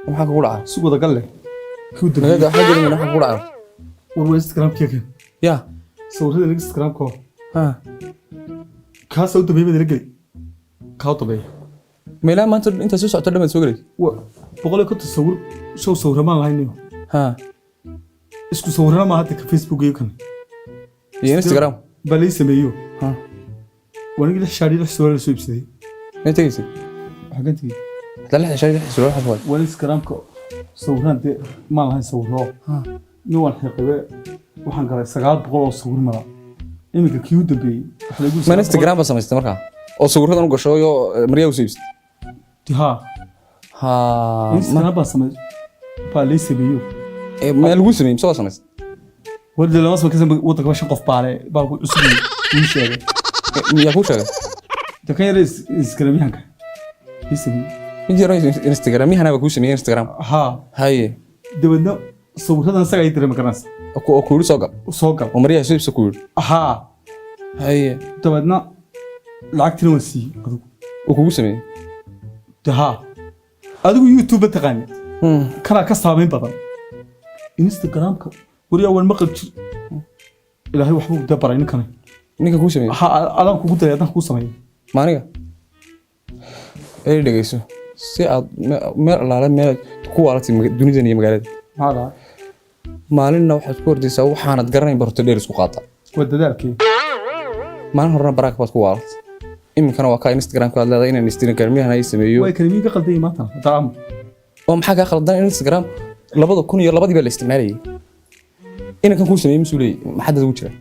maxaa kugu dhacay si wada gal leh magaalada waxa jirin maxaa kugu dhacay war Instagram keke ya sawirada Instagram ko ha ka soo dabay bad lagelay ka dabay meela maanta inta soo socoto dhamaan soo galay boqol ka tasawir soo sawiramaan lahayn ha isku sawirana ma hadda ka Facebook iyo kan iyo Instagram balay sameeyo ha waniga la shaari la soo soo ibsaday inta geysi xagantii la shaari la soo xafwad wal Instagram ko sawirante ma lahayn sawiro ha ni waan xaqabe waxaan galay 900 oo sawir mara iminka kii u dambeeyay waxa lagu ma Instagram ba samaystay markaa oo sawiradan u gasho iyo Mariya u siibst ha ha Instagram ba samaystay balay sameeyo ma lagu sameeyay soo samaystay wada lama soo kasan wada ka shan qof baale baa ku cusub uu sheegay ya ku sheegay dadka yar Instagram yahanka ismi Instagram yahanka ku sameeyay Instagram ha haye dabadna sawiradan saga ay direema kanas oo ku soo gal oo Mariya siibst ku ha haye dabadna lacagtina wasi oo kugu sameeyay ha adigu YouTube taqaan kana ka saameyn badan Instagram ka wariya wan maqal jir ilaahay waxbuu dabaray ninka ku sameeyay ha adan kugu daray adan ku sameeyay maaniga ay dhageyso si aad meel alaala meel ku waalati dunida iyo magaalada hada maalinna waxaad ku hordaysaa waxaanad garanayn barto dheer isku qaata wadadaalkii maalin horena baraak baad ku waalati iminkana waa ka Instagram ka leedahay inaan Instagram ay sameeyo way kalimiin ka qalday maanta taam oo maxaa ka qaldan Instagram 2000 iyo 2 baa la isticmaalayay inaan ku sameeyay masuulay maxaa ugu jira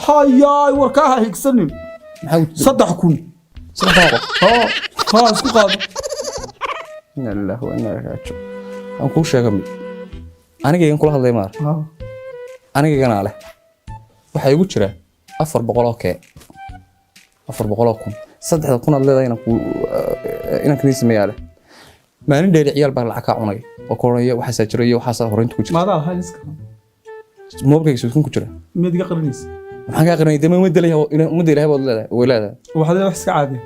hayaay warkaha higsanin maxaa 3,000 ha isku qaado Allah wa inna ilaihi raaji'uun aan ku sheegay aniga in kula hadlay maar aniga gana leh waxa igu jira 400 oo kee 400 oo kun 3,000 aad leedahay inaan kani sameeyaa maalin dheer ciyaal baa lacag ka cunay oo kooraya waxa jira iyo waxa horeynta ku jira maada hal iska moobkayga soo ku jira mid ga qarinaysa maxaa ka qarinay dama mid ilaahay baad leedahay walaada waxa wax iska caadi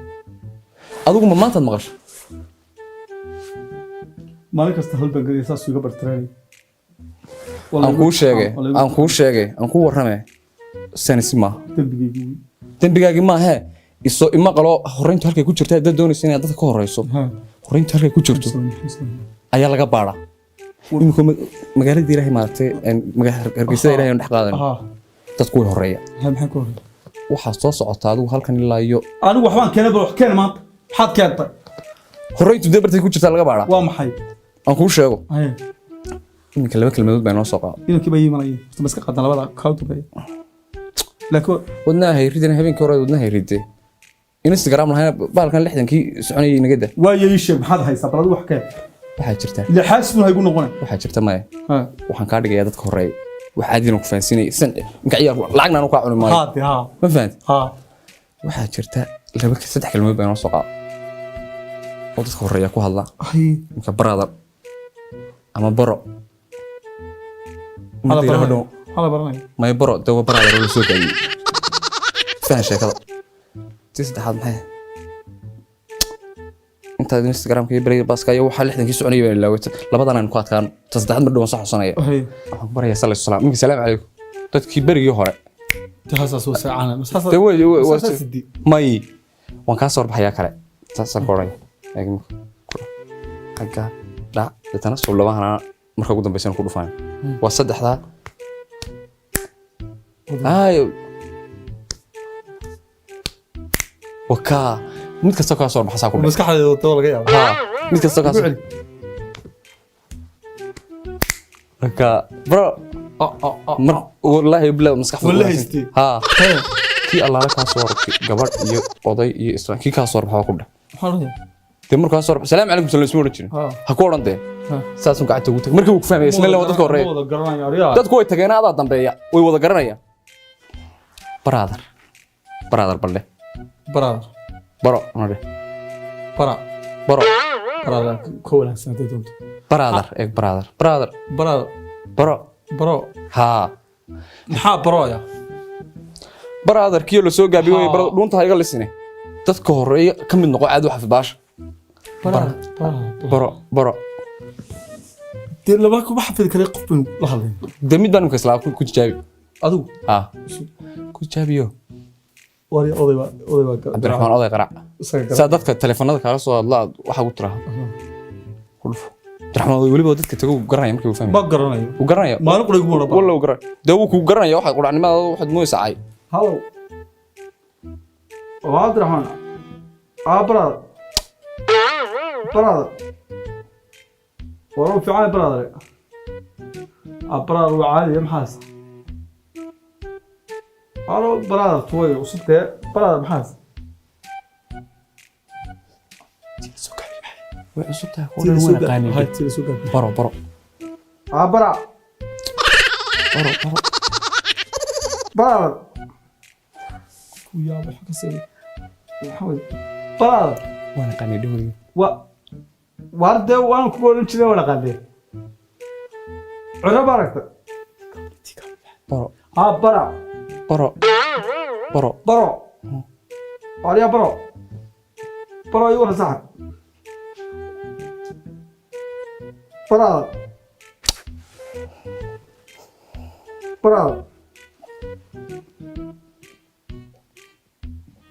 adigu ma maanta maqasho maalin kasta hal bangalay saas uga bartray aan ku sheegay aan ku waramay sanisma dambigaagi ma aha isoo ima qalo horeynta halkay ku jirtaa dad doonaysa inaad dadka ka horeyso horeynta halkay ku jirto ayaa laga baara imiko magaalada Ilaahay maartay Hargeysa Ilaahay dhex qaadan dadku way horeeya maxaa ku horeeya waxa soo socota adigu halkan ilaa iyo anigu waxbaan keenay wax keen maanta maxaad keentay horeyntu debartay ku jirtaa laga baara waa maxay aan ku sheego iminka laba kalmadood baa noo soo qaad inuu bay yimaanay bas ka qadan labada kaawtu bay laakiin wadnaha hayridana habeenkii hore wadnaha hayridee Instagram lahayn baalkan 60kii soconayay inaga daa waa yeeshay maxaad haysaa balad wax keen waxa jirta ila xaasbu haygu noqonay waxa jirta ma waxaan ka dhigayaa dadka horeey waxa aadina ku faansinay san inka ciyaar lacagna aan ku cunay maayo ha ma fahanti waxa jirta laba saddex kalmood baa noo soo qaad oo dadka horeeya ku hadla inka brother ama baro hala baranay may baro dawa brother oo soo gaayay faan sheekada saddexaad maxay inta Instagram ka bariga baska iyo waxa 60kii soconayay baan ilaaway labadan aan ku adkaan saddexaad mar dhaw sax xusanaaya waxaan baraya sallallahu alayhi wasallam salaam alaykum dadkii bariga hore taasas oo saacana masaasa may waan ka soo baxaya kale taasan qoray eegmo haga da dadana soo labaana marka ugu dambeysana ku dhufaan waa saddexda ayo waka mid kasta ka soo baxay ku maskaxdeedu oo laga yaabo mid kasta ka soo waka bro wallahi bilaa maskax kii Allah ka soo rogtay gabadh iyo oday iyo islaan kii ka soo baxay ku dhax markaa soo salaam alaykum sallallahu alayhi wasallam ha ku orantay saas uu gacanta ugu tagay markii uu ku fahmay isla dadka hore dadku way tageen aad dambeeya way wada garanayaan brother balle baro nade baro برادر كولا سنة دونت brother eeg brother برادر bro برو haa محا برايا brother kii la soo gaabiyo way dhunta ha iga lisine dadka horeeya ka mid noqo aad wax baasha bro دي لما كو بحفظ كلي قفن لهلين damid baan ka islaa ku jaabi ادو haa ku jaabiyo وري اوديبا Abdurrahman oday qarac saa dadka telefoonada kala soo hadlaa waxa ugu tiraha kulf Abdurrahman waliba dadka tago garanaya markii uu fahmay ما قرنايو uu garanaya ما نقول يقول walla uu garanaya dawu ku garanaya waxa quraanimada waxad mooysay هاو عبد الرحمن برادر ورو في عالي برادر برادر وعالي محاس ورو برادر توي وصلت برادر محاس way cusubtahay qolada weyn qaani هاي تيلي سوق baro برا برادر ويا بحق سيدي محمد برادر وانا qaani dhawi وارده وانا كقول انت ولا قادي عرب باركت baro برا عليا برا يورا صاحب برا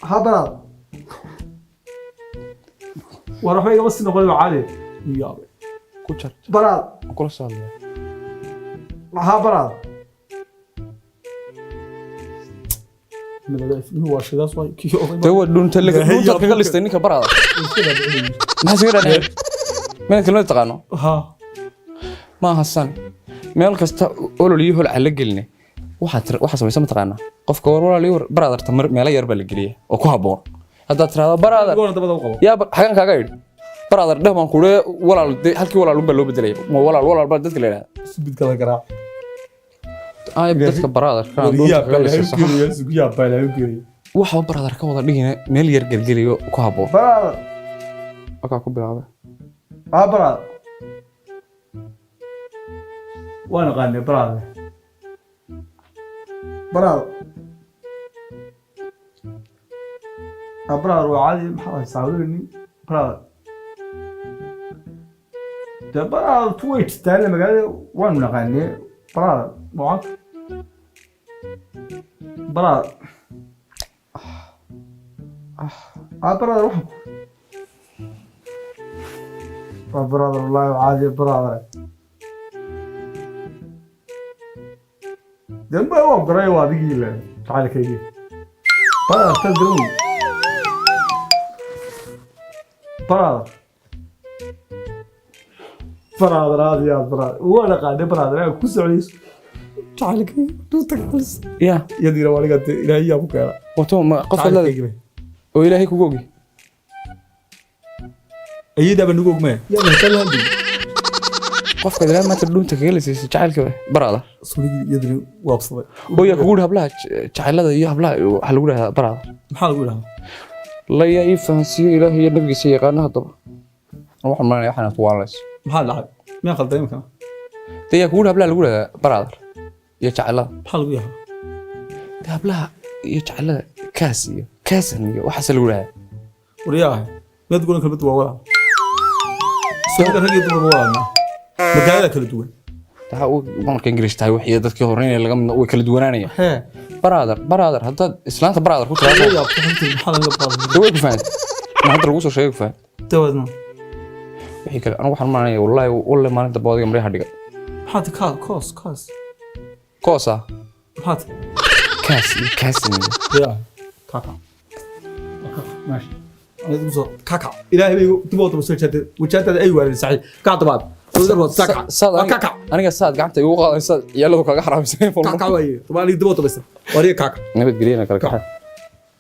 ها برا وراح يجي بس نقول عالي يا ku jar برا kula soo hadlay ها برا من هذا هو شيء ده كي dawa dhunta kaga listay ninka barada ma sii raadin meel kale taqaano ها ma hasan meel kasta ololiyo hol ala gelne waxa samaysan ma taqaana qofka walaaliyo brother tamar meel yar baa la geliya oo ku haboon hadda tiraado brother ya xagan kaaga yiri brother dhamaan ku walaal halkii walaal baa loo bedelay ma walaal baa dadka leeyahay سبت كذا قراء ay dadka brother kan يا بالا يمكن waxa brother ka wada dhigina meel yar gelgeliyo ku haboon برادر aka ku bilaabay برادر وانا غني برادر برادر وعادي محاول يساعدوني برادر ده برادر تويت تاني مقالي وانا غني برادر معك برادر برادر روح برادر والله عادي برادر جنب هو قراي وادي له تعال كيجي برادر تدرون برادر هذا يا برادر وانا قاعد برادر كوس عليس تعال كيجي دوتك بس ya يدي لو انا قلت الهي ابو كذا wato ma qof la oo ilaahay kugu ogi ايدا بنوق ما يا مثلا هندي qofka ilaahay ma dhunta kaga lisay jacaylka barada سوري يدري وابصد oo ya kugu hablaha jacaylada iyo hablaha waxa lagu dhahaa barada maxaa lagu dhahaa la yaa fahansiyo ilaahay iyo nabigiisa yaqaan hadaba waxaan maanayaa xanaad waalays maxaa dhacay ma qalday imka taya kugu hablaha lagu dhahaa barada iyo jacaylada maxaa lagu yahaa hablaha iyo jacaylada kaasan iyo waxa lagu dhahaa wariyaha mid golan kalmad waa wala soo ragay dumar wala magaalada kala duwan taa uu marka Ingiriis tahay wixii dadkii horeeyay laga mid way kala duwanaanayaan he brother hadda islaanta brother ku tiraado ya fahamtay maxaa laga qaaday daway ku fahad ma hadda lagu soo sheegay fahad dawadna wixii kale anigu waxaan maanayaa wallahi maalinta boodiga maray hadhiga maxaa koos koosa maxaa kaasin ya kaka ماشي أنا تقول كاكا إلهي بيجو تبغى تبص وجهات أي واحد صحيح كاتبات وذربت كاكا كاكا أنا قصاد قعدت يوقع قصاد يلا كاكا حرام سين فول كاكا وين طبعا اللي تبغى تبص وريه كاكا نبي تقولين كاكا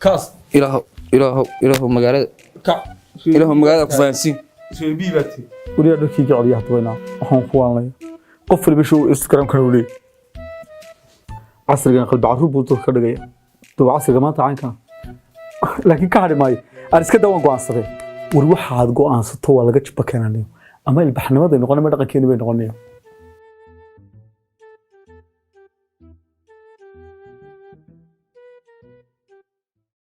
كاس إله مقالة كا إله مقالة كفانسين شو بيبتي وريه دكتي جعلي حطينا وحن خوان لي قفل بشو إنستغرام كانوا لي عصر كان قلب عروب بوتو كردجيا تو عصر ما تعين كان لكن كهري ماي أنا إسكت دوان قوان صغير war waxaad go'aansato waa laga jaba keenanayo ama ilbaxnimada noqon ama dhaqankeena bay noqonayo